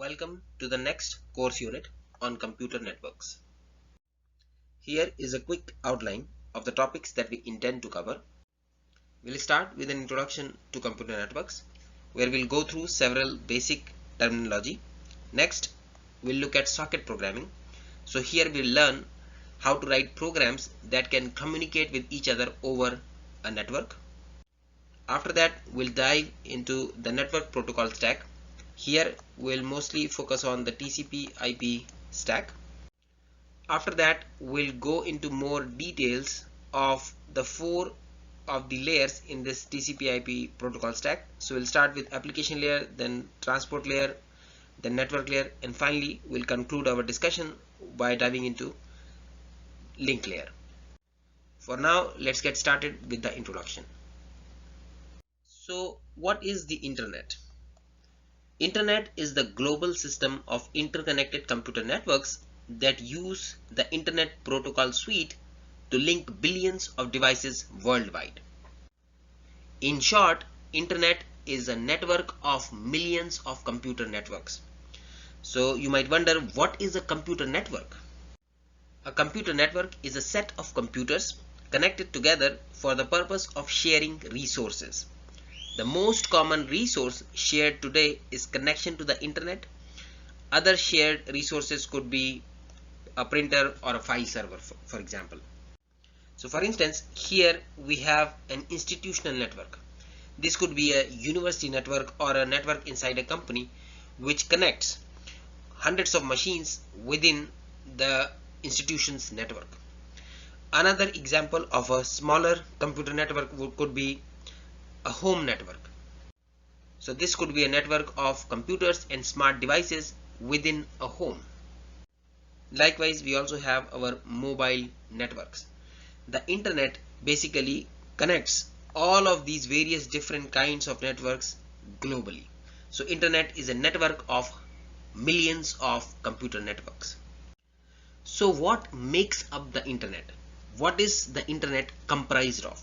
Welcome to the next course unit on computer networks. Here is a quick outline of the topics that we intend to cover. We'll start with an introduction to computer networks, where we'll go through several basic terminology. Next, we'll look at socket programming. So here we'll learn how to write programs that can communicate with each other over a network. After that, we'll dive into the network protocol stack. Here we'll mostly focus on the TCP/IP stack. After that, we'll go into more details of the four of the layers in this TCP/IP protocol stack. So we'll start with application layer, then transport layer, then network layer, and finally we'll conclude our discussion by diving into link layer. For now, let's get started with the introduction. So what is the internet? Internet is the global system of interconnected computer networks that use the Internet Protocol Suite to link billions of devices worldwide. In short, Internet is a network of millions of computer networks. So you might wonder, what is a computer network? A computer network is a set of computers connected together for the purpose of sharing resources. The most common resource shared today is connection to the internet. Other shared resources could be a printer or a file server, for example. So for instance, here we have an institutional network. This could be a university network or a network inside a company which connects hundreds of machines within the institution's network. Another example of a smaller computer network could be a home network. So this could be a network of computers and smart devices within a home. Likewise, we also have our mobile networks. The internet basically connects all of these various different kinds of networks globally. So internet is a network of millions of computer networks. So what makes up the internet? What is the internet comprised of?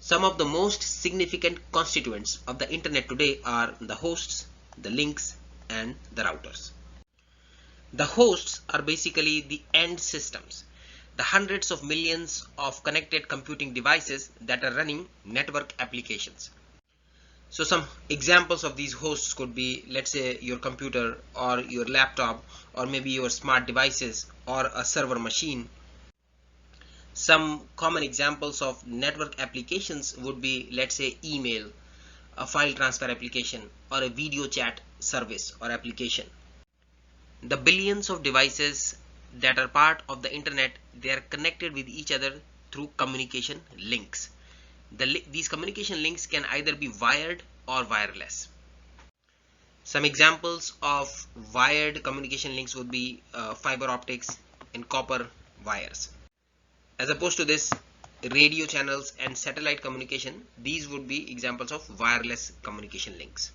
Some of the most significant constituents of the internet today are the hosts, the links, and the routers. The hosts are basically the end systems, the hundreds of millions of connected computing devices that are running network applications. So some examples of these hosts could be, let's say, your computer or your laptop, or maybe your smart devices or a server machine. Some common examples of network applications would be, let's say, email, a file transfer application, or a video chat service or application. The billions of devices that are part of the internet, they are connected with each other through communication links. These communication links can either be wired or wireless. Some examples of wired communication links would be fiber optics and copper wires. As opposed to this, radio channels and satellite communication, these would be examples of wireless communication links.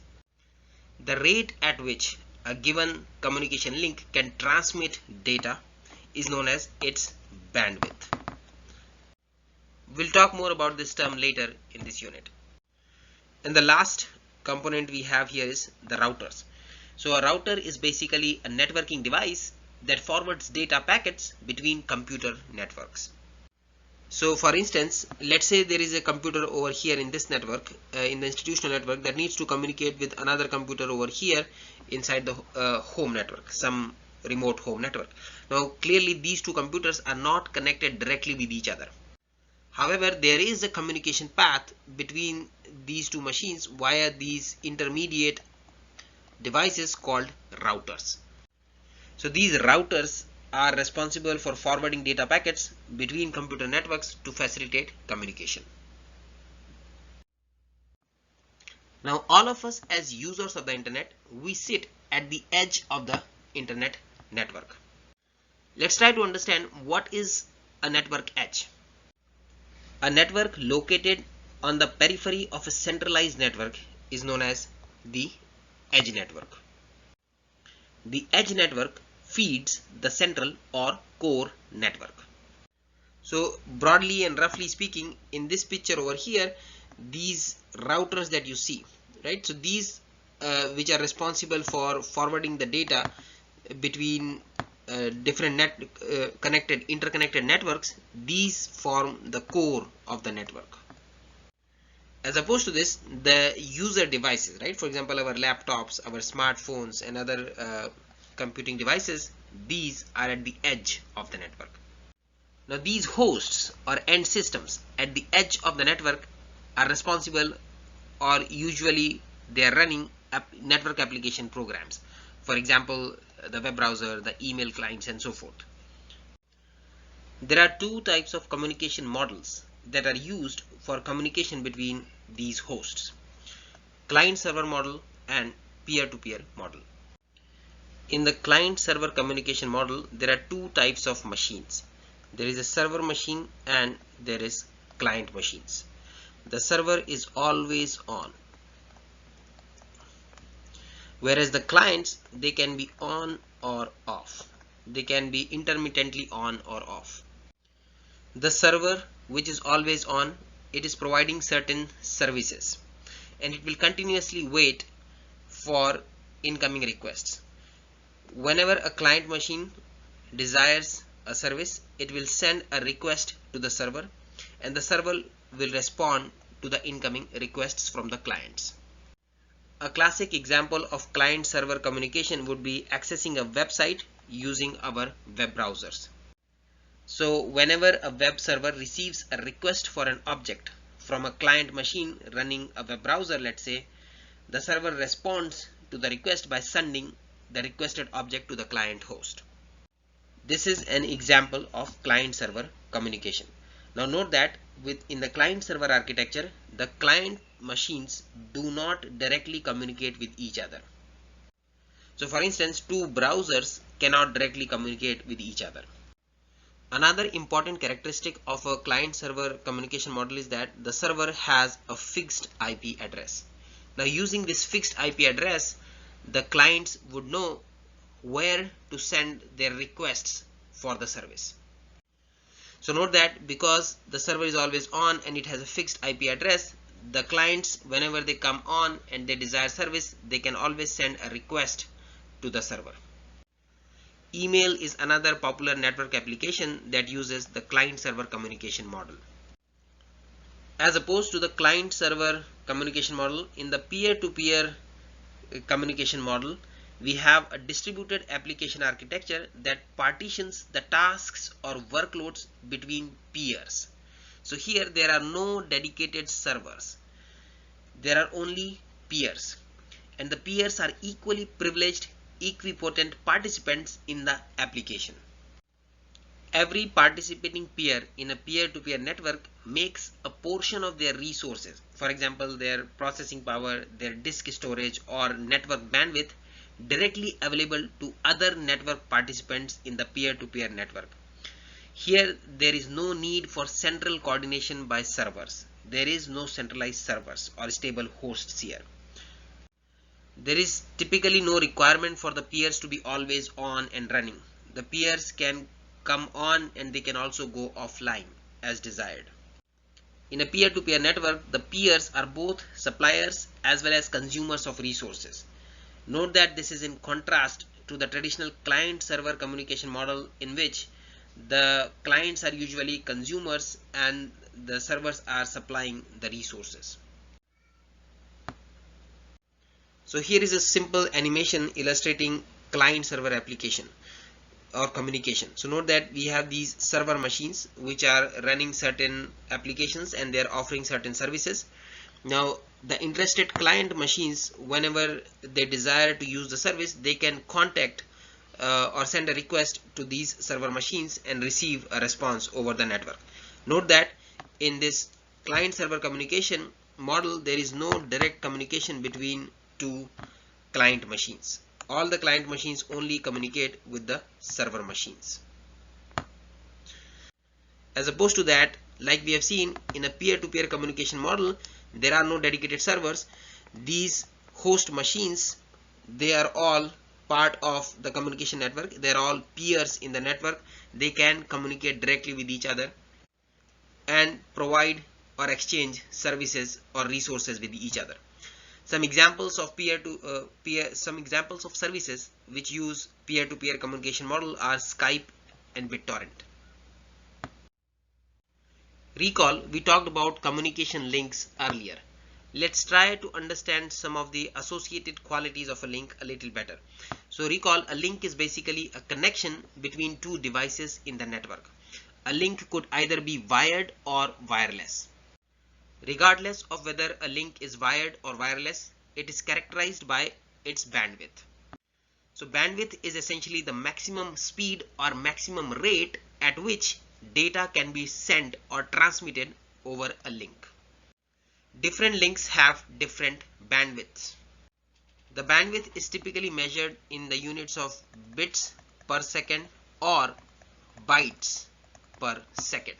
The rate at which a given communication link can transmit data is known as its bandwidth. We'll talk more about this term later in this unit. And the last component we have here is the routers. So a router is basically a networking device that forwards data packets between computer networks. So for instance, let's say there is a computer over here in this network, in the institutional network, that needs to communicate with another computer over here inside the home network, some remote home network. Now clearly these two computers are not connected directly with each other. However, there is a communication path between these two machines via these intermediate devices called routers. So these routers are responsible for forwarding data packets between computer networks to facilitate communication. Now all of us as users of the internet, we sit at the edge of the internet network. Let's try to understand what is a network edge. A network located on the periphery of a centralized network is known as the edge network. The edge network feeds the central or core network. So broadly and roughly speaking, in this picture over here, these routers that you see, right? So these which are responsible for forwarding the data between different interconnected networks, these form the core of the network. As opposed to this, the user devices, right? For example, our laptops, our smartphones, and other computing devices, these are at the edge of the network. Now, these hosts or end systems at the edge of the network are responsible, or usually they are running network application programs. For example, the web browser, the email clients, and so forth. There are two types of communication models that are used for communication between these hosts: client-server model and peer-to-peer model. In the client-server communication model, there are two types of machines. There is a server machine and there is client machines. The server is always on, whereas the clients, they can be on or off. They can be intermittently on or off. The server, which is always on, it is providing certain services and it will continuously wait for incoming requests. Whenever a client machine desires a service, it will send a request to the server and the server will respond to the incoming requests from the clients. A classic example of client-server communication would be accessing a website using our web browsers. So whenever a web server receives a request for an object from a client machine running a web browser, let's say, the server responds to the request by sending the requested object to the client host. This is an example of client-server communication. Now note that in the client-server architecture, the client machines do not directly communicate with each other. So for instance, two browsers cannot directly communicate with each other. Another important characteristic of a client-server communication model is that the server has a fixed IP address. Now using this fixed IP address, the clients would know where to send their requests for the service. So note that because the server is always on and it has a fixed IP address, the clients, whenever they come on and they desire service, they can always send a request to the server. Email is another popular network application that uses the client-server communication model. As opposed to the client-server communication model, in the peer-to-peer communication model, we have a distributed application architecture that partitions the tasks or workloads between peers. So here there are no dedicated servers. There are only peers, and the peers are equally privileged, equipotent participants in the application. Every participating peer in a peer-to-peer network makes a portion of their resources, for example their processing power, their disk storage, or network bandwidth, directly available to other network participants in the peer-to-peer network. Here there is no need for central coordination by servers. There is no centralized servers or stable hosts here. There is typically no requirement for the peers to be always on and running. The peers can come on and they can also go offline as desired. In a peer-to-peer network, the peers are both suppliers as well as consumers of resources. Note that this is in contrast to the traditional client-server communication model, in which the clients are usually consumers and the servers are supplying the resources. So here is a simple animation illustrating client-server application or communication. So note that we have these server machines which are running certain applications and they are offering certain services. Now the interested client machines, whenever they desire to use the service, they can contact or send a request to these server machines and receive a response over the network. Note that in this client-server communication model, there is no direct communication between two client machines. All the client machines only communicate with the server machines. As opposed to that, like we have seen in a peer-to-peer communication model, there are no dedicated servers. These host machines, they are all part of the communication network. They are all peers in the network. They can communicate directly with each other and provide or exchange services or resources with each other. Some examples of some examples of services which use peer-to-peer communication model are Skype and BitTorrent. Recall, we talked about communication links earlier. Let's try to understand some of the associated qualities of a link a little better. So recall, a link is basically a connection between two devices in the network. A link could either be wired or wireless. Regardless of whether a link is wired or wireless, it is characterized by its bandwidth. So bandwidth is essentially the maximum speed or maximum rate at which data can be sent or transmitted over a link. Different links have different bandwidths. The bandwidth is typically measured in the units of bits per second or bytes per second.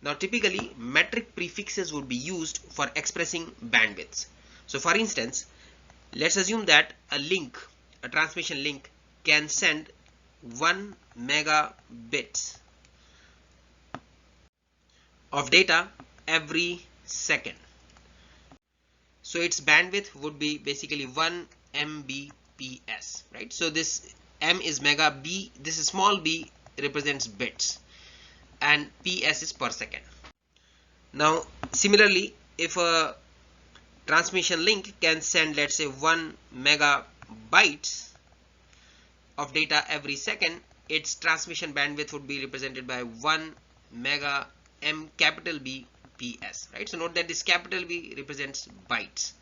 Now typically metric prefixes would be used for expressing bandwidths. So for instance, let's assume that a transmission link can send 1 megabits of data every second. So its bandwidth would be basically 1 Mbps, right? So this M is mega, B, this is small b represents bits, and PS is per second. Now similarly, if a transmission link can send, let's say, 1 megabytes of data every second, its transmission bandwidth would be represented by 1 mega M capital B PS, right? So note that this capital B represents bytes.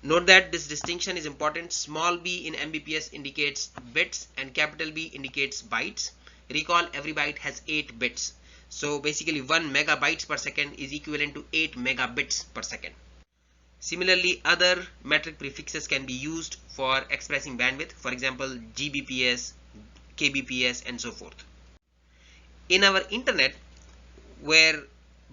Note that this distinction is important. Small b in Mbps indicates bits and capital B indicates bytes. Recall, every byte has 8 bits. So basically 1 megabytes per second is equivalent to 8 megabits per second. Similarly, other metric prefixes can be used for expressing bandwidth, for example Gbps, kbps, and so forth. In our internet, where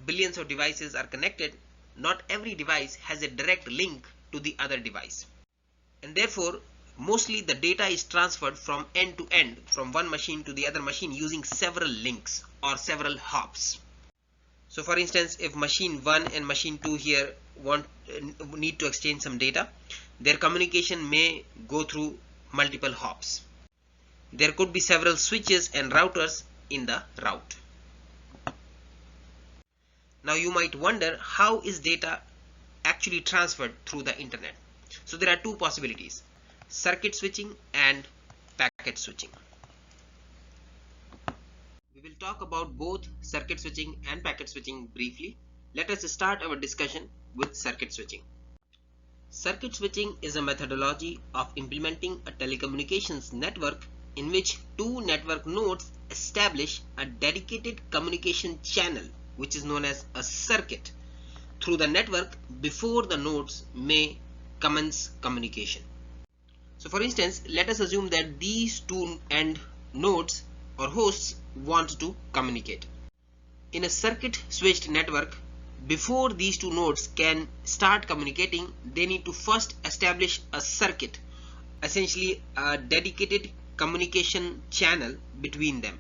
billions of devices are connected, not every device has a direct link to the other device, and therefore mostly the data is transferred from end to end, from one machine to the other machine, using several links or several hops. So for instance, if machine 1 and machine 2 here need to exchange some data, their communication may go through multiple hops. There could be several switches and routers in the route. Now you might wonder, how is data actually transferred through the internet? So there are two possibilities: circuit switching and packet switching. We will talk about both circuit switching and packet switching briefly. Let us start our discussion with circuit switching. Circuit switching is a methodology of implementing a telecommunications network in which two network nodes establish a dedicated communication channel, which is known as a circuit, through the network before the nodes may commence communication. So for instance, let us assume that these two end nodes or hosts want to communicate. In a circuit switched network, before these two nodes can start communicating, they need to first establish a circuit, essentially a dedicated communication channel between them.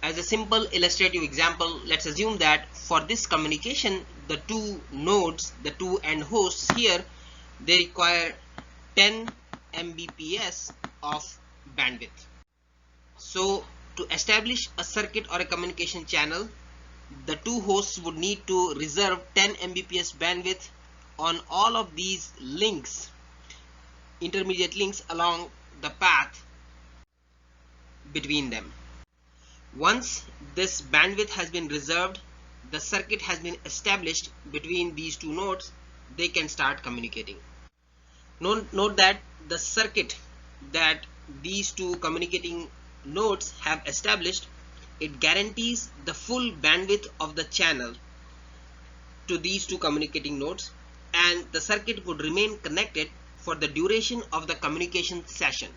As a simple illustrative example, let's assume that for this communication, the two nodes, the two end hosts here, they require 10 Mbps of bandwidth. So to establish a circuit or a communication channel, the two hosts would need to reserve 10 Mbps bandwidth on all of these links, intermediate links along the path between them. Once this bandwidth has been reserved, the circuit has been established between these two nodes, they can start communicating. Note that the circuit that these two communicating nodes have established, it guarantees the full bandwidth of the channel to these two communicating nodes, and the circuit would remain connected for the duration of the communication session.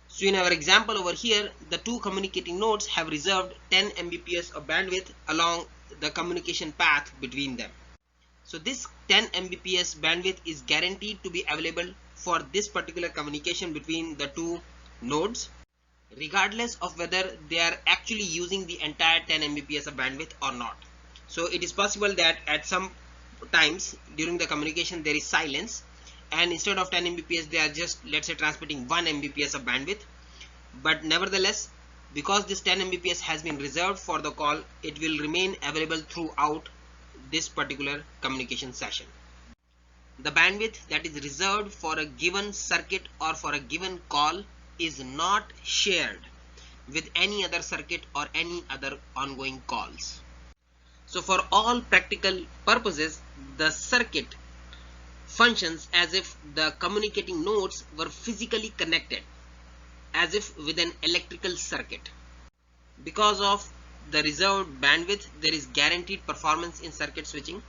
So in our example over here, the two communicating nodes have reserved 10 Mbps of bandwidth along the communication path between them. So this 10 Mbps bandwidth is guaranteed to be available for this particular communication between the two nodes, regardless of whether they are actually using the entire 10 Mbps of bandwidth or not. So it is possible that at some times during the communication there is silence, and instead of 10 Mbps they are just, let's say, transmitting 1 Mbps of bandwidth. But nevertheless, because this 10 Mbps has been reserved for the call, it will remain available throughout this particular communication session. The bandwidth that is reserved for a given circuit or for a given call is not shared with any other circuit or any other ongoing calls. So for all practical purposes, the circuit functions as if the communicating nodes were physically connected, as if with an electrical circuit. Because of the reserved bandwidth, there is guaranteed performance in circuit switching.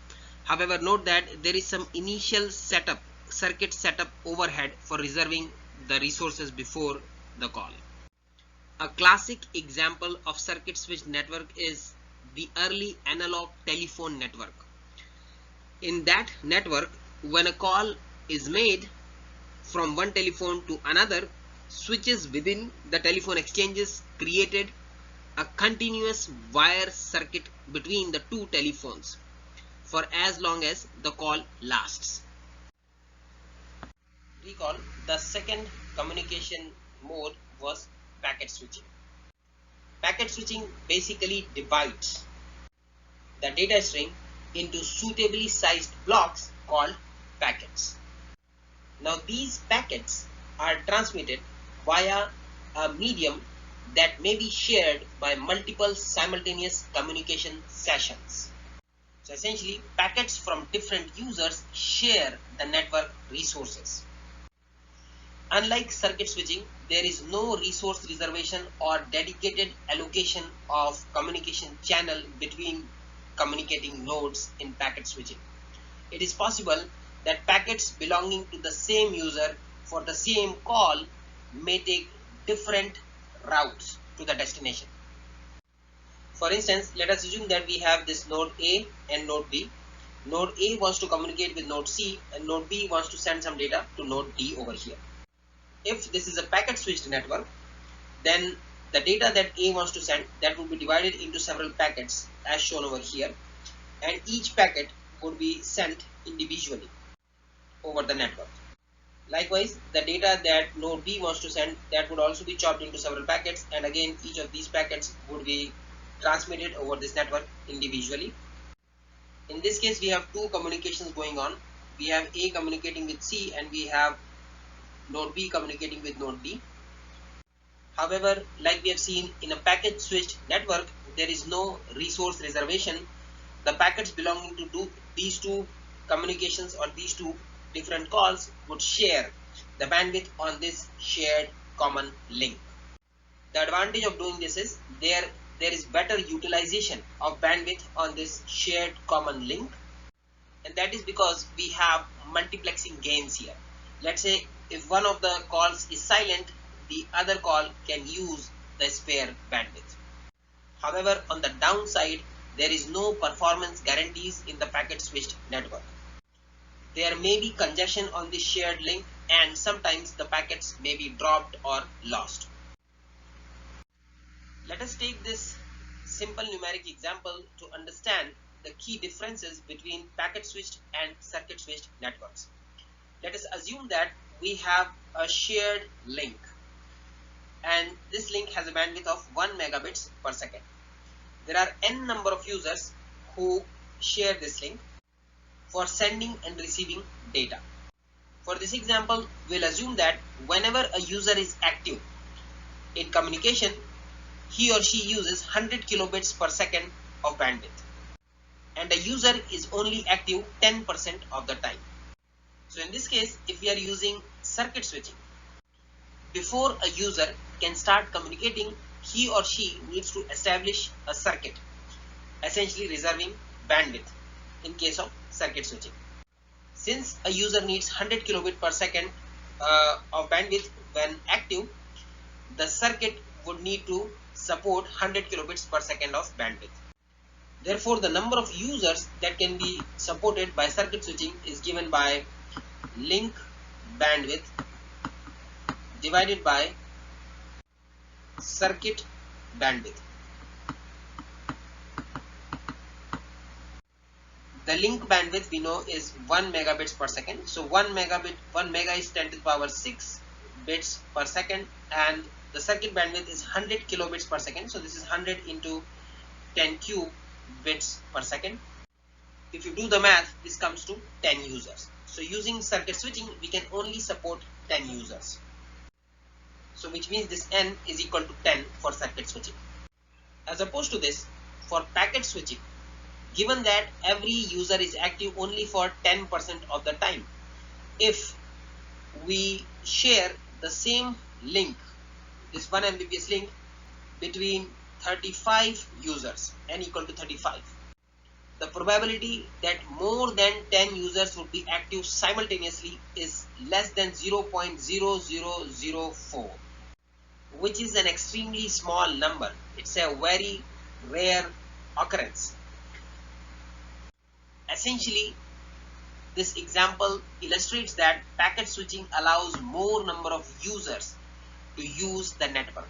However, note that there is some initial circuit setup overhead for reserving the resources before the call. A classic example of circuit switched network is the early analog telephone network. In that network, when a call is made from one telephone to another, switches within the telephone exchanges created a continuous wire circuit between the two telephones for as long as the call lasts. Recall, the second communication mode was packet switching. Packet switching basically divides the data stream into suitably sized blocks called packets. Now these packets are transmitted via a medium that may be shared by multiple simultaneous communication sessions. So essentially, packets from different users share the network resources. Unlike circuit switching, there is no resource reservation or dedicated allocation of communication channel between communicating nodes in packet switching. It is possible that packets belonging to the same user for the same call may take different routes to the destination. For instance, let us assume that we have this node A and node B. Node A wants to communicate with node C, and node B wants to send some data to node D over here. If this is a packet switched network, then the data that A wants to send, that would be divided into several packets as shown over here, and each packet would be sent individually over the network. Likewise, the data that node B wants to send, that would also be chopped into several packets, and again each of these packets would be transmitted over this network individually. In this case, we have two communications going on. We have A communicating with C, and we have node B communicating with node D. However, like we have seen in a packet switched network, there is no resource reservation. The packets belonging to these two communications or these two different calls would share the bandwidth on this shared common link. The advantage of doing this is there is better utilization of bandwidth on this shared common link, and that is because we have multiplexing gains here. Let's say if one of the calls is silent, the other call can use the spare bandwidth. However, on the downside, there is no performance guarantees in the packet switched network. There may be congestion on this shared link, and sometimes the packets may be dropped or lost. Let us take this simple numeric example to understand the key differences between packet switched and circuit switched networks. Let us assume that we have a shared link, and this link has a bandwidth of 1 megabits per second. There are n number of users who share this link for sending and receiving data. For this example, we'll assume that whenever a user is active in communication, he or she uses 100 kilobits per second of bandwidth, and a user is only active 10% of the time. So in this case, if we are using circuit switching, before a user can start communicating, he or she needs to establish a circuit, essentially reserving bandwidth in case of circuit switching. Since a user needs 100 kilobit per second of bandwidth when active, the circuit would need to support 100 kilobits per second of bandwidth. Therefore, the number of users that can be supported by circuit switching is given by link bandwidth divided by circuit bandwidth. The link bandwidth we know is 1 megabits per second. So 1 mega is 10 to the power 6 bits per second, and the circuit bandwidth is 100 kilobits per second. So this is 100 into 10 cube bits per second. If you do the math, this comes to 10 users. So using circuit switching, we can only support 10 users. So which means this n is equal to 10 for circuit switching. As opposed to this, for packet switching, given that every user is active only for 10% of the time, if we share the same link, this 1 Mbps link, between 35 users, n equal to 35, the probability that more than 10 users would be active simultaneously is less than 0.0004, which is an extremely small number. It's a very rare occurrence. Essentially, this example illustrates that packet switching allows more number of users to use the network.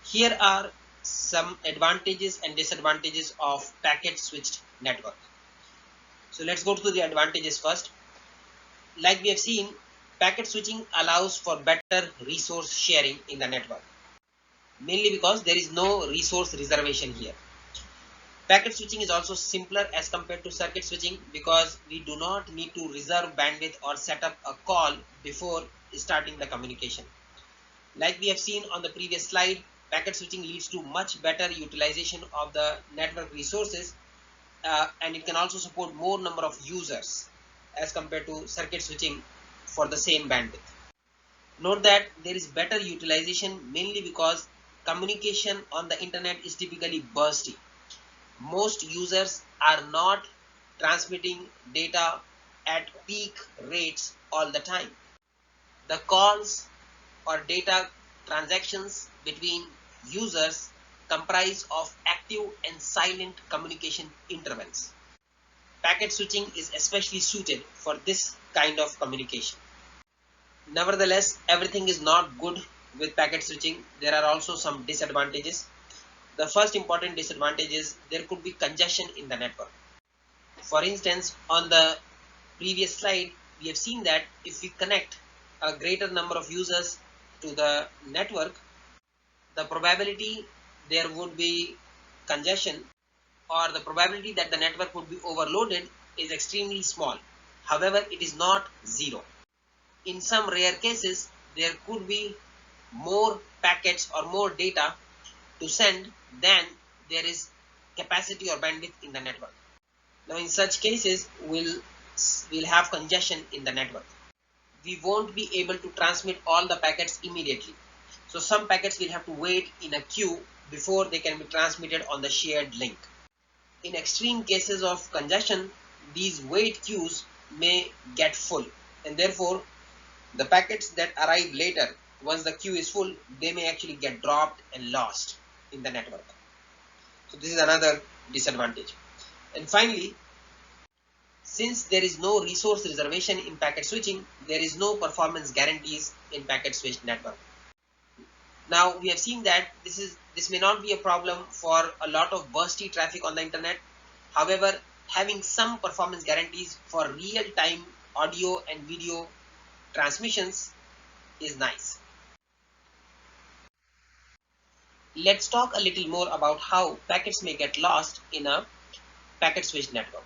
Here are some advantages and disadvantages of packet switched network. So let's go to the advantages first. Like we have seen, packet switching allows for better resource sharing in the network, mainly because there is no resource reservation here. Packet switching is also simpler as compared to circuit switching because we do not need to reserve bandwidth or set up a call before starting the communication. Like we have seen on the previous slide, packet switching leads to much better utilization of the network resources, and it can also support more number of users as compared to circuit switching for the same bandwidth. Note that there is better utilization mainly because communication on the internet is typically bursty. Most users are not transmitting data at peak rates all the time. The calls or data transactions between users comprise of active and silent communication intervals. Packet switching is especially suited for this kind of communication. Nevertheless, everything is not good with packet switching. There are also some disadvantages. The first important disadvantage is there could be congestion in the network. For instance, on the previous slide, we have seen that if we connect a greater number of users to the network, the probability there would be congestion or the probability that the network would be overloaded is extremely small. However, it is not zero. In some rare cases, there could be more packets or more data to send than there is capacity or bandwidth in the network. Now in such cases, we'll have congestion in the network. We won't be able to transmit all the packets immediately. So some packets will have to wait in a queue before they can be transmitted on the shared link. In extreme cases of congestion, these wait queues may get full, and therefore the packets that arrive later, once the queue is full, they may actually get dropped and lost in the network. So this is another disadvantage. And finally, since there is no resource reservation in packet switching, there is no performance guarantees in packet switched network. Now we have seen that this may not be a problem for a lot of bursty traffic on the internet. However, having some performance guarantees for real-time audio and video transmissions is nice. Let's talk a little more about how packets may get lost in a packet switched network.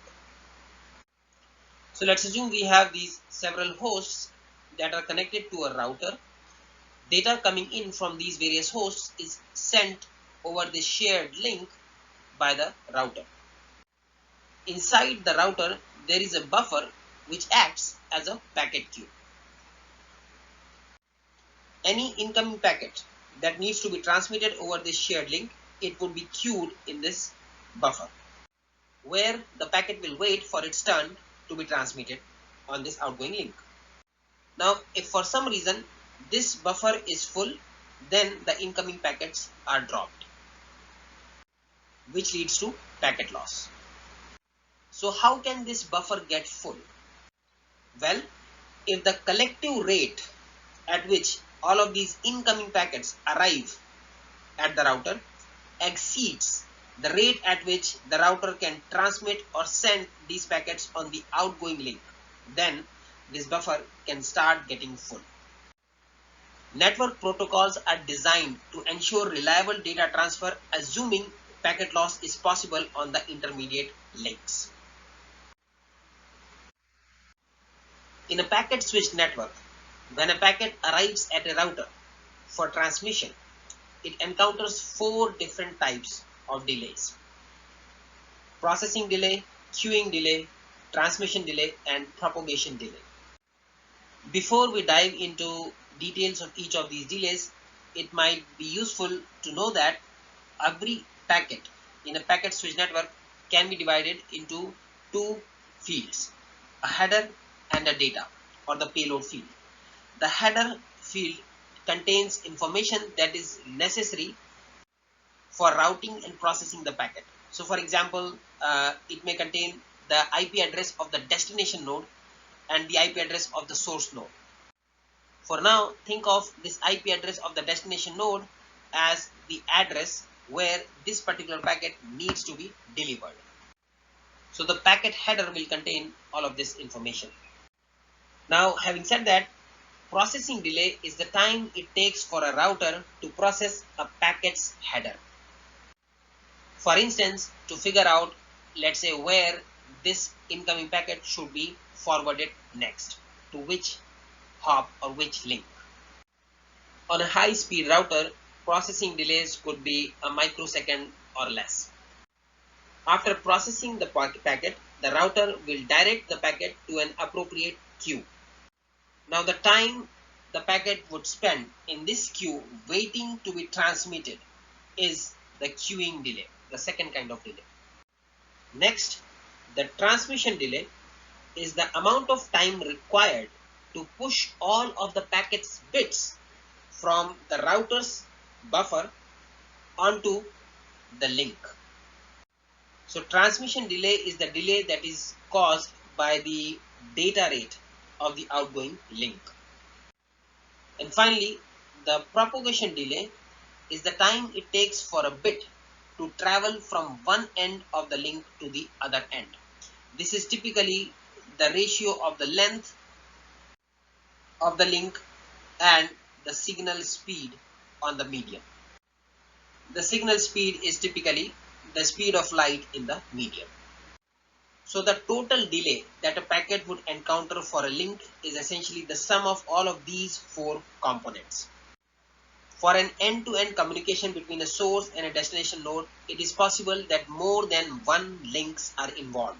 So let's assume we have these several hosts that are connected to a router. Data coming in from these various hosts is sent over the shared link by the router. Inside the router, there is a buffer which acts as a packet queue. Any incoming packet that needs to be transmitted over this shared link, it would be queued in this buffer, where the packet will wait for its turn to be transmitted on this outgoing link. Now, if for some reason this buffer is full, then the incoming packets are dropped, which leads to packet loss. So how can this buffer get full? Well, if the collective rate at which all of these incoming packets arrive at the router exceeds the rate at which the router can transmit or send these packets on the outgoing link. Then this buffer can start getting full. Network protocols are designed to ensure reliable data transfer, assuming packet loss is possible on the intermediate links. In a packet switched network, when a packet arrives at a router for transmission, it encounters four different types of delays: processing delay, queuing delay, transmission delay, and propagation delay. Before we dive into details of each of these delays, it might be useful to know that every packet in a packet switch network can be divided into two fields, a header and a data, or the payload field. The header field contains information that is necessary for routing and processing the packet. So for example, it may contain the IP address of the destination node and the IP address of the source node. For now, think of this IP address of the destination node as the address where this particular packet needs to be delivered. So the packet header will contain all of this information. Now, having said that, processing delay is the time it takes for a router to process a packet's header. For instance, to figure out, let's say, where this incoming packet should be forwarded next, to which hop or which link. On a high-speed router, processing delays could be a microsecond or less. After processing the packet, the router will direct the packet to an appropriate queue. Now the time the packet would spend in this queue waiting to be transmitted is the queuing delay, the second kind of delay. Next, the transmission delay is the amount of time required to push all of the packet's bits from the router's buffer onto the link. So transmission delay is the delay that is caused by the data rate of the outgoing link. And finally, the propagation delay is the time it takes for a bit to travel from one end of the link to the other end. This is typically the ratio of the length of the link and the signal speed on the medium. The signal speed is typically the speed of light in the medium. So the total delay that a packet would encounter for a link is essentially the sum of all of these four components. For an end-to-end communication between a source and a destination node, it is possible that more than one links are involved.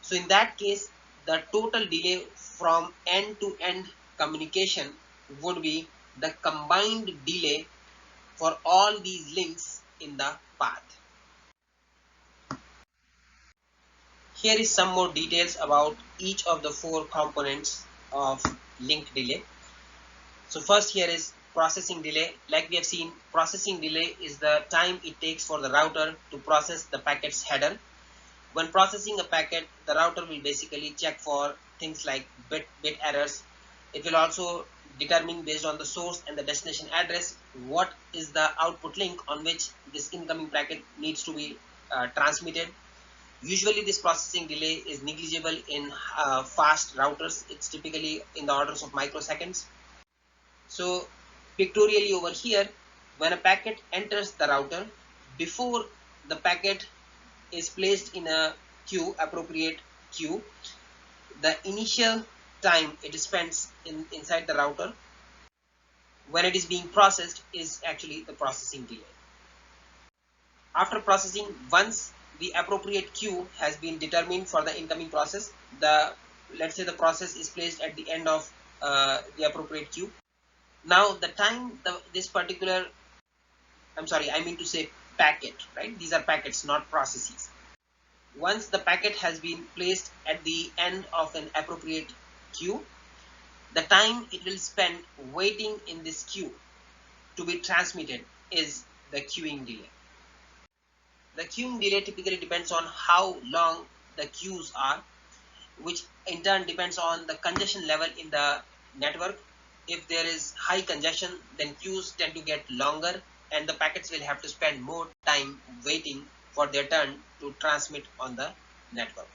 So in that case, the total delay from end-to-end communication would be the combined delay for all these links in the path. Here is some more details about each of the four components of link delay. So first here is processing delay. Like we have seen, processing delay is the time it takes for the router to process the packet's header. When processing a packet, the router will basically check for things like bit errors. It will also determine, based on the source and the destination address, what is the output link on which this incoming packet needs to be transmitted. Usually this processing delay is negligible in fast routers. It's typically in the orders of microseconds. So pictorially over here, when a packet enters the router, before the packet is placed in a queue, appropriate queue, the initial time it spends inside the router when it is being processed is actually the processing delay. After processing, once the appropriate queue has been determined for the incoming process, let's say the process is placed at the end of the appropriate queue. Now the time this particular, I mean to say packet, right? These are packets, not processes. Once the packet has been placed at the end of an appropriate queue, the time it will spend waiting in this queue to be transmitted is the queuing delay. The queuing delay typically depends on how long the queues are, which in turn depends on the congestion level in the network. If there is high congestion, then queues tend to get longer and the packets will have to spend more time waiting for their turn to transmit on the network.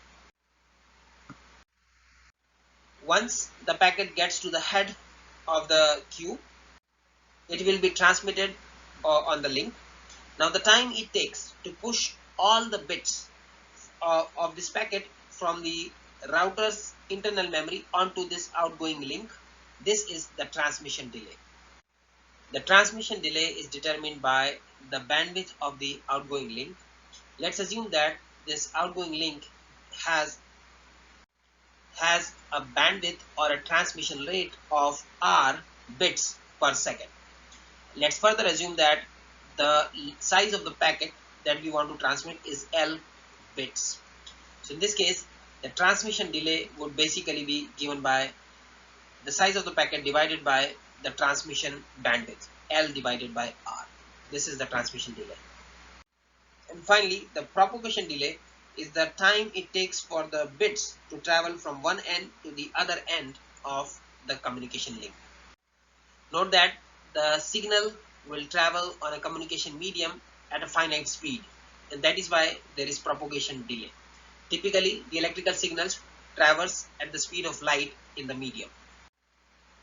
Once the packet gets to the head of the queue, it will be transmitted on the link. Now the time it takes to push all the bits of this packet from the router's internal memory onto this outgoing link, this is the transmission delay. The transmission delay is determined by the bandwidth of the outgoing link. Let's assume that this outgoing link has a bandwidth or a transmission rate of R bits per second. Let's further assume that the size of the packet that we want to transmit is L bits. So in this case, the transmission delay would basically be given by the size of the packet divided by the transmission bandwidth, L divided by R. This is the transmission delay. And finally, the propagation delay is the time it takes for the bits to travel from one end to the other end of the communication link. Note that the signal will travel on a communication medium at a finite speed, and that is why there is propagation delay. Typically, the electrical signals traverse at the speed of light in the medium.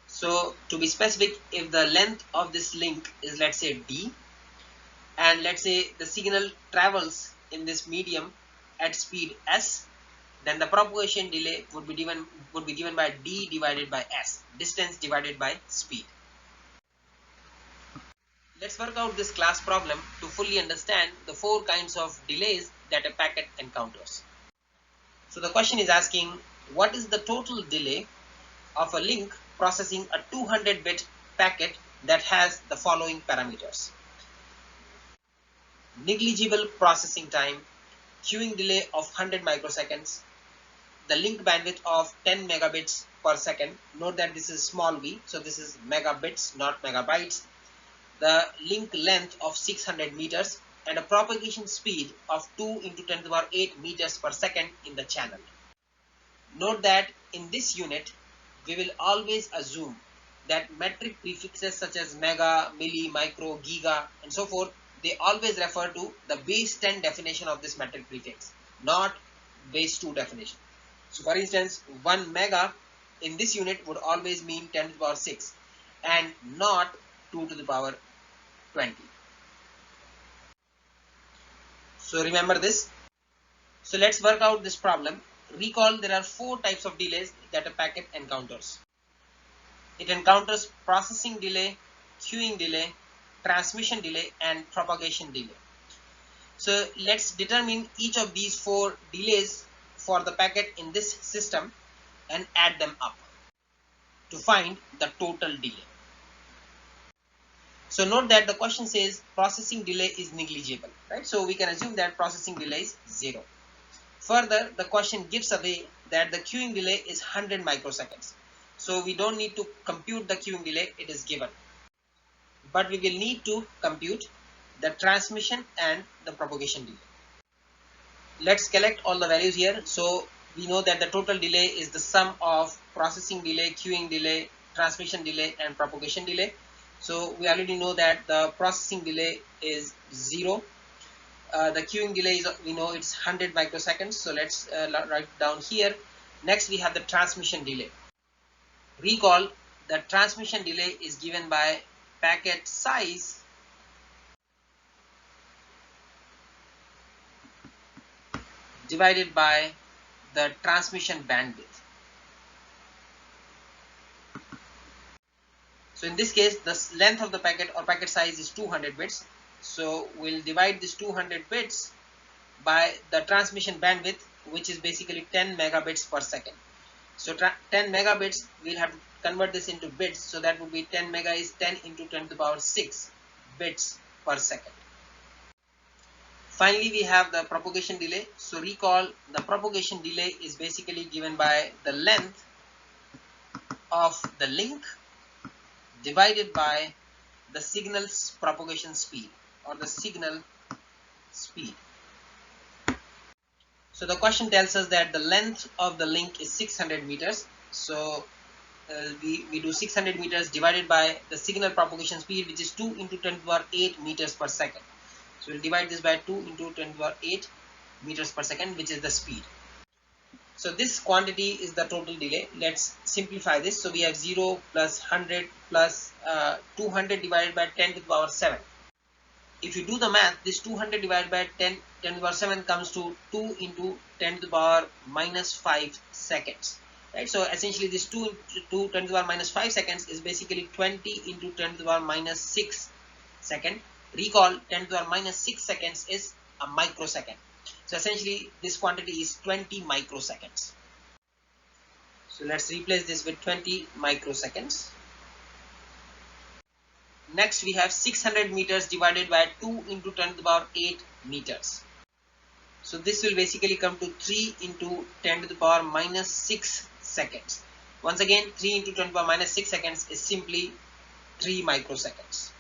So to be specific, if the length of this link is, let's say, D, and let's say the signal travels in this medium at speed s, then the propagation delay would be given by D divided by s, distance divided by speed. Let's work out this class problem to fully understand the 4 kinds of delays that a packet encounters. So the question is asking, what is the total delay of a link processing a 200-bit packet that has the following parameters: negligible processing time, queuing delay of 100 microseconds, the link bandwidth of 10 megabits per second. Note that this is small v, so this is megabits, not megabytes. The link length of 600 meters and a propagation speed of 2 into 10 to the power 8 meters per second in the channel. Note that in this unit, we will always assume that metric prefixes such as mega, milli, micro, giga, and so forth, they always refer to the base 10 definition of this metric prefix, not base 2 definition. So for instance, 1 mega in this unit would always mean 10 to the power 6 and not 2 to the power 20. So remember this. So let's work out this problem. Recall there are 4 types of delays that a packet encounters. It encounters processing delay, queuing delay, transmission delay, and propagation delay. So let's determine each of these 4 delays for the packet in this system and add them up to find the total delay. So note that the question says processing delay is negligible, right? So we can assume that processing delay is 0. Further, the question gives away that the queuing delay is 100 microseconds. So we don't need to compute the queuing delay, it is given. But we will need to compute the transmission and the propagation delay. Let's collect all the values here. So we know that the total delay is the sum of processing delay, queuing delay, transmission delay, and propagation delay. So we already know that the processing delay is 0. The queuing delay is, we know it's 100 microseconds. So let's write down here. Next we have the transmission delay. Recall that transmission delay is given by packet size divided by the transmission bandwidth. So in this case, the length of the packet or packet size is 200 bits. So we'll divide this 200 bits by the transmission bandwidth, which is basically 10 megabits per second. So 10 megabits, we'll have to convert this into bits. So that would be 10 mega is 10 into 10 to the power 6 bits per second. Finally, we have the propagation delay. So recall the propagation delay is basically given by the length of the link divided by the signal's propagation speed or the signal speed. So the question tells us that the length of the link is 600 meters. So we do 600 meters divided by the signal propagation speed, which is 2 into 10 to the power 8 meters per second. So we'll divide this by 2 into 10 to the power 8 meters per second, which is the speed. So this quantity is the total delay. Let's simplify this. So we have 0 plus 100 plus 200 divided by 10 to the power 7. If you do the math, this 200 divided by 10 to the power 7 comes to 2 into 10 to the power minus 5 seconds. Right? So essentially this 2 into 10 to the power minus 5 seconds is basically 20 into 10 to the power minus 6 second. Recall 10 to the power minus 6 seconds is a microsecond. So essentially this quantity is 20 microseconds. So let's replace this with 20 microseconds. Next we have 600 meters divided by 2 into 10 to the power 8 meters. So this will basically come to 3 into 10 to the power minus 6 seconds. Once again, 3 into 10 to the power minus 6 seconds is simply 3 microseconds.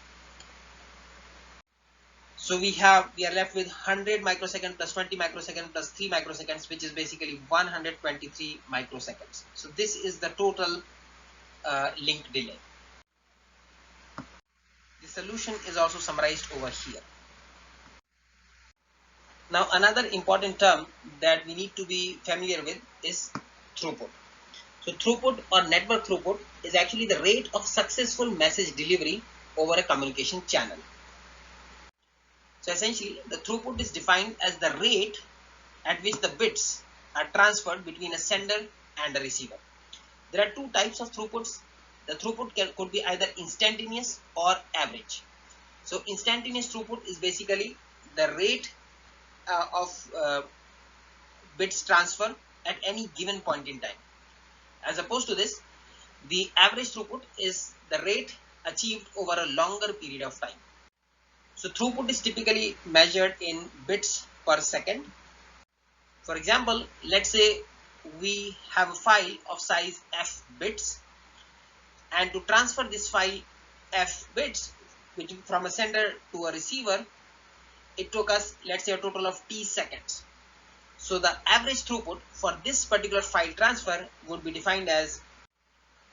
So we are left with 100 microseconds plus 20 microseconds plus 3 microseconds, which is basically 123 microseconds. So this is the total link delay. The solution is also summarized over here. Now another important term that we need to be familiar with is throughput. So throughput or network throughput is actually the rate of successful message delivery over a communication channel. So essentially the throughput is defined as the rate at which the bits are transferred between a sender and a receiver. There are two types of throughputs. The throughput could be either instantaneous or average. So instantaneous throughput is basically the rate of bits transfer at any given point in time. As opposed to this, the average throughput is the rate achieved over a longer period of time. So throughput is typically measured in bits per second. For example, let's say we have a file of size f bits, and to transfer this file f bits from a sender to a receiver, it took us, let's say, a total of t seconds. So the average throughput for this particular file transfer would be defined as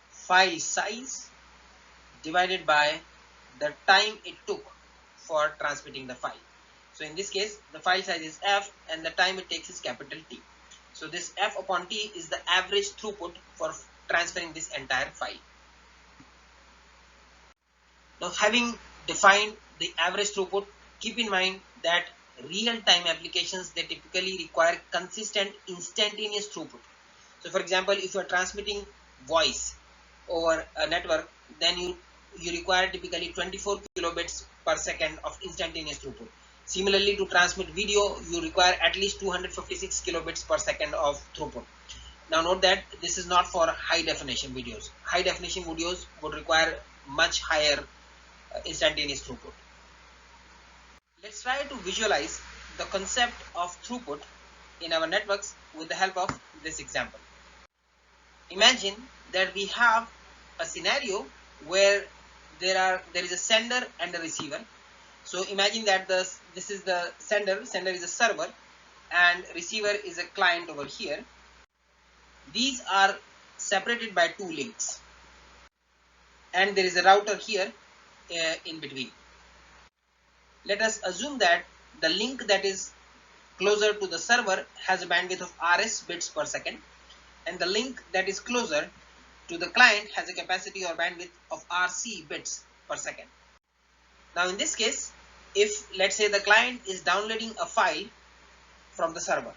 file size divided by the time it took for transmitting the file. So in this case, the file size is f and the time it takes is capital T. So this f upon T is the average throughput for transferring this entire file. Now, having defined the average throughput, keep in mind that real-time applications, they typically require consistent instantaneous throughput. So for example, if you are transmitting voice over a network, then you require typically 24 kilobits per second of instantaneous throughput. Similarly, to transmit video, you require at least 256 kilobits per second of throughput. Now note that this is not for high definition videos. High definition videos would require much higher instantaneous throughput. Let's try to visualize the concept of throughput in our networks with the help of this example. Imagine that we have a scenario where there is a sender and a receiver. So imagine that this is the sender is a server, and receiver is a client over here. These are separated by two links, and there is a router here in between. Let us assume that the link that is closer to the server has a bandwidth of RS bits per second, and the link that is closer to the client has a capacity or bandwidth of RC bits per second. Now in this case, if let's say the client is downloading a file from the server,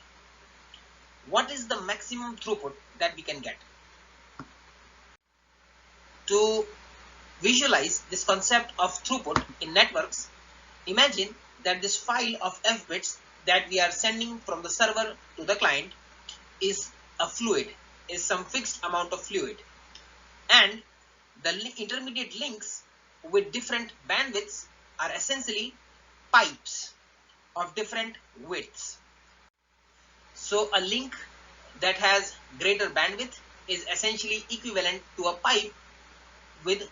what is the maximum throughput that we can get? To visualize this concept of throughput in networks, imagine that this file of f bits that we are sending from the server to the client is a fluid, is some fixed amount of fluid, and the intermediate links with different bandwidths are essentially pipes of different widths. So a link that has greater bandwidth is essentially equivalent to a pipe with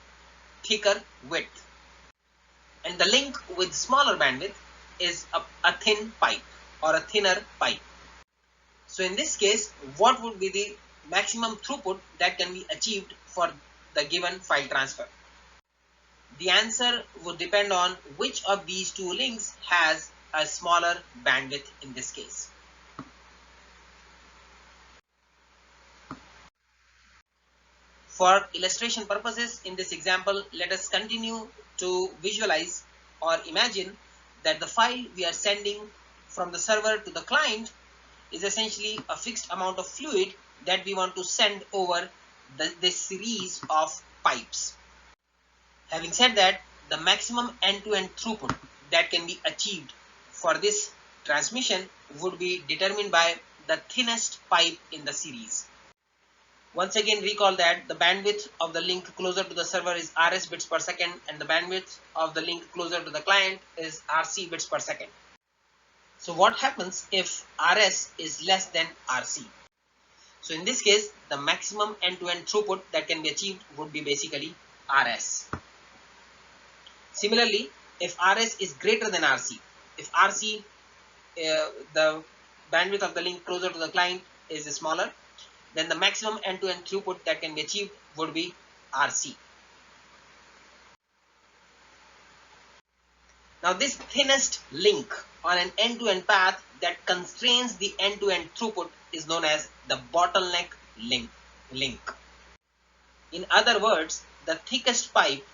thicker width, and the link with smaller bandwidth is a thin pipe or a thinner pipe. So in this case, what would be the maximum throughput that can be achieved for the given file transfer? The answer would depend on which of these two links has a smaller bandwidth in this case. For illustration purposes, in this example, let us continue to visualize or imagine that the file we are sending from the server to the client is essentially a fixed amount of fluid that we want to send over this series of pipes. Having said that, the maximum end-to-end throughput that can be achieved for this transmission would be determined by the thinnest pipe in the series. Once again, recall that the bandwidth of the link closer to the server is RS bits per second and the bandwidth of the link closer to the client is RC bits per second. So what happens if RS is less than RC? So in this case, the maximum end-to-end throughput that can be achieved would be basically RS. Similarly, if RS is greater than RC, if RC, the bandwidth of the link closer to the client is smaller, then the maximum end-to-end throughput that can be achieved would be RC. Now this thinnest link on an end-to-end path that constrains the end-to-end throughput is known as the bottleneck link. In other words, the thickest pipe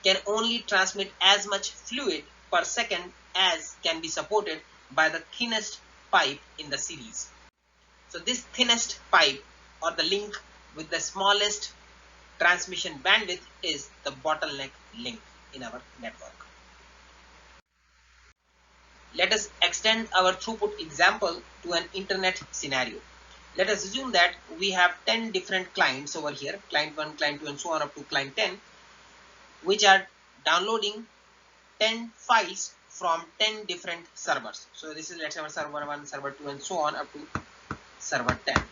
can only transmit as much fluid per second as can be supported by the thinnest pipe in the series. So this thinnest pipe or the link with the smallest transmission bandwidth is the bottleneck link in our network. Let us extend our throughput example to an internet scenario. Let us assume that we have 10 different clients over here, client 1, client 2 and so on up to client 10, which are downloading 10 files from 10 different servers. So this is, let's say, our server 1, server 2 and so on up to server 10.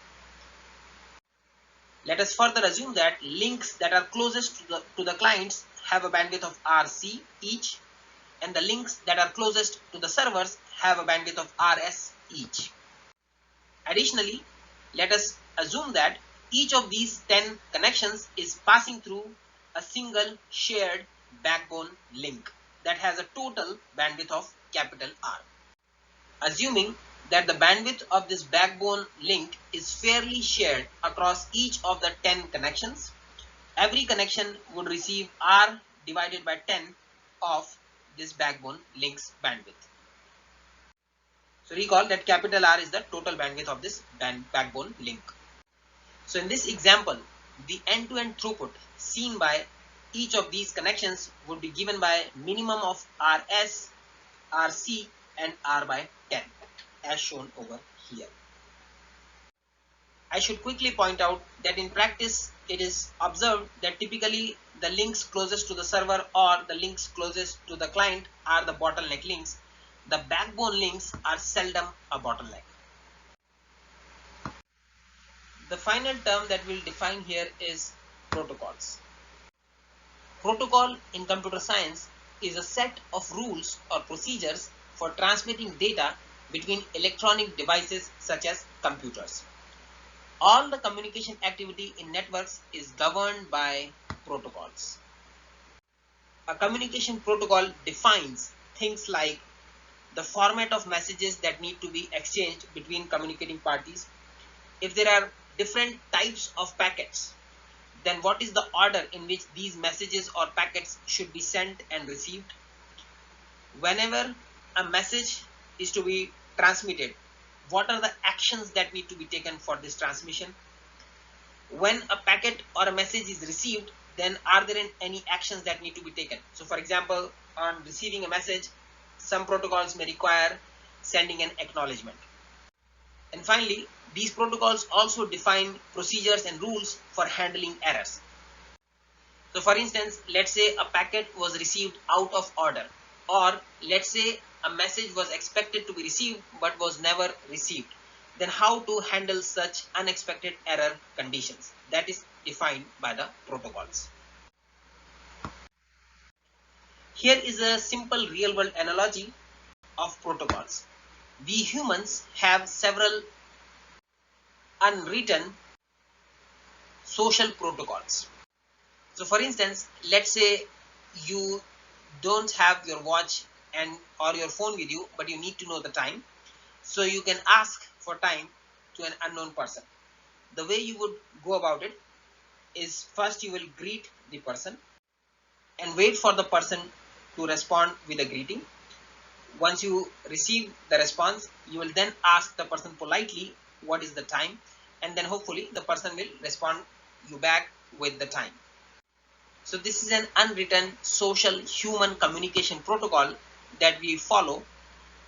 Let us further assume that links that are closest to the clients have a bandwidth of RC each, and the links that are closest to the servers have a bandwidth of RS each. Additionally, let us assume that each of these 10 connections is passing through a single shared backbone link that has a total bandwidth of capital R. Assuming that the bandwidth of this backbone link is fairly shared across each of the 10 connections, every connection would receive R divided by 10 of this backbone link's bandwidth. So recall that capital R is the total bandwidth of this backbone link. So in this example, the end-to-end throughput seen by each of these connections would be given by minimum of RS, RC and R by 10 as shown over here. I should quickly point out that in practice it is observed that typically the links closest to the server or the links closest to the client are the bottleneck links. The backbone links are seldom a bottleneck. The final term that we'll define here is protocols. Protocol in computer science is a set of rules or procedures for transmitting data between electronic devices such as computers. All the communication activity in networks is governed by protocols. A communication protocol defines things like the format of messages that need to be exchanged between communicating parties. If there are different types of packets, then what is the order in which these messages or packets should be sent and received? Whenever a message is to be transmitted, what are the actions that need to be taken for this transmission? When a packet or a message is received, then are there any actions that need to be taken? So for example, on receiving a message, some protocols may require sending an acknowledgement. And finally, these protocols also define procedures and rules for handling errors. So for instance, let's say a packet was received out of order, or let's say a message was expected to be received but was never received. Then how to handle such unexpected error conditions? That is defined by the protocols. Here is a simple real-world analogy of protocols. We humans have several unwritten social protocols. So for instance, let's say you don't have your watch and or your phone with you, but you need to know the time. So you can ask for time to an unknown person. The way you would go about it is, first you will greet the person and wait for the person to respond with a greeting. Once you receive the response, you will then ask the person politely what is the time, and then hopefully the person will respond you back with the time. So this is an unwritten social human communication protocol that we follow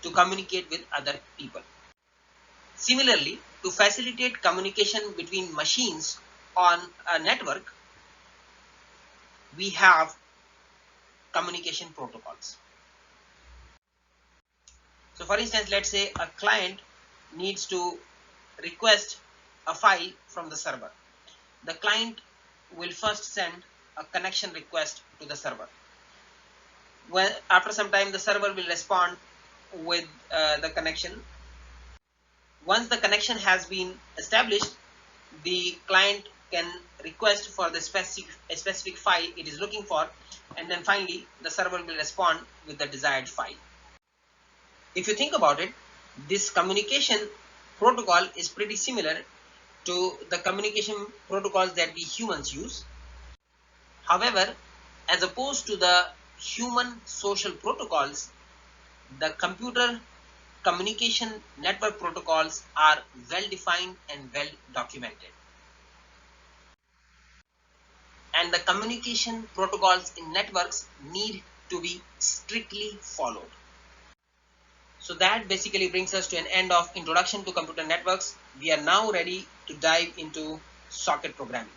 to communicate with other people. Similarly, to facilitate communication between machines on a network, we have communication protocols. So for instance, let's say a client needs to request a file from the server. The client will first send a connection request to the server. When after some time the server will respond with the connection. Once the connection has been established, the client can request for the specific file it is looking for, and then finally the server will respond with the desired file. If you think about it, this communication protocol is pretty similar to the communication protocols that we humans use. However, as opposed to the human social protocols, the computer communication network protocols are well defined and well documented. And the communication protocols in networks need to be strictly followed. So that basically brings us to an end of introduction to computer networks. We are now ready to dive into socket programming.